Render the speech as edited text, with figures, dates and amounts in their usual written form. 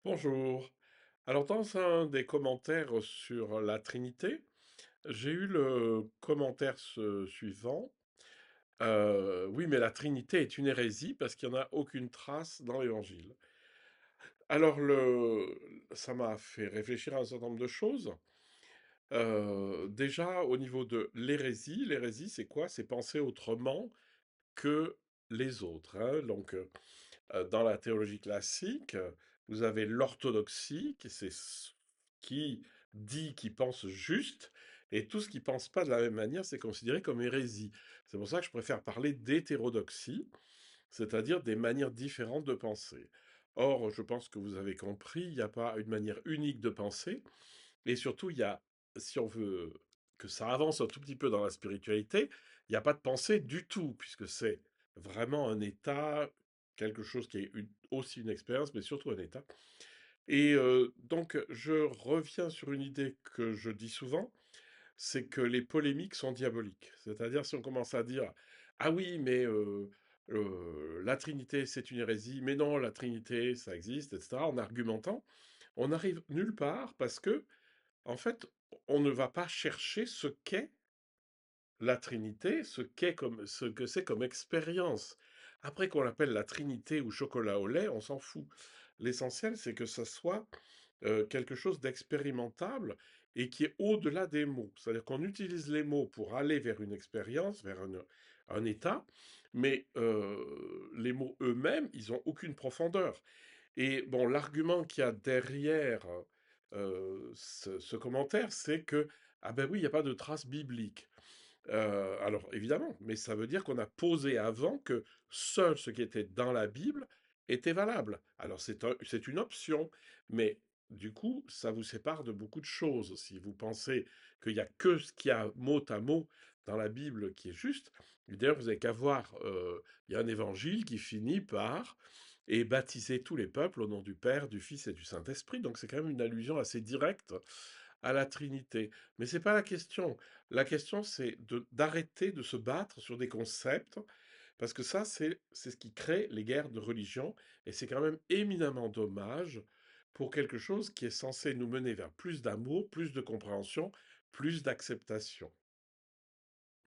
Bonjour. Alors, dans un des commentaires sur la Trinité, j'ai eu le commentaire suivant. Oui, mais la Trinité est une hérésie parce qu'il n'y en a aucune trace dans l'Évangile. Alors, ça m'a fait réfléchir à un certain nombre de choses. Déjà, au niveau de l'hérésie, c'est quoi? C'est penser autrement que les autres, hein. Donc, dans la théologie classique, vous avez l'orthodoxie, qui dit qu'il pense juste, et tout ce qui pense pas de la même manière, c'est considéré comme hérésie. C'est pour ça que je préfère parler d'hétérodoxie, c'est-à-dire des manières différentes de penser. Or, je pense que vous avez compris, il n'y a pas une manière unique de penser, et surtout, si on veut que ça avance un tout petit peu dans la spiritualité, il n'y a pas de pensée du tout, puisque c'est vraiment un état, quelque chose qui est aussi une expérience, mais surtout un état. Et donc, je reviens sur une idée que je dis souvent, c'est que les polémiques sont diaboliques. C'est-à-dire, si on commence à dire, ah oui, mais la Trinité, c'est une hérésie, mais non, la Trinité, ça existe, etc., en argumentant, on n'arrive nulle part parce que en fait, on ne va pas chercher ce qu'est la Trinité, ce que c'est comme expérience. Après qu'on l'appelle la Trinité ou chocolat au lait, on s'en fout. L'essentiel, c'est que ça soit quelque chose d'expérimentable et qui est au-delà des mots. C'est-à-dire qu'on utilise les mots pour aller vers une expérience, vers un état, mais les mots eux-mêmes, ils n'ont aucune profondeur. Et bon, l'argument qu'il y a derrière ce commentaire, c'est que, ah ben oui, il n'y a pas de trace biblique. Alors évidemment, mais ça veut dire qu'on a posé avant que seul ce qui était dans la Bible était valable. Alors c'est une option, mais du coup, ça vous sépare de beaucoup de choses. Si vous pensez qu'il n'y a que ce qu'il y a mot à mot dans la Bible qui est juste, d'ailleurs, vous n'avez qu'à voir, il y a un évangile qui finit par et baptiser tous les peuples au nom du Père, du Fils et du Saint-Esprit. Donc c'est quand même une allusion assez directe à la Trinité. Mais c'est pas la question. La question, c'est d'arrêter de se battre sur des concepts, parce que ça, c'est ce qui crée les guerres de religion, et c'est quand même éminemment dommage pour quelque chose qui est censé nous mener vers plus d'amour, plus de compréhension, plus d'acceptation.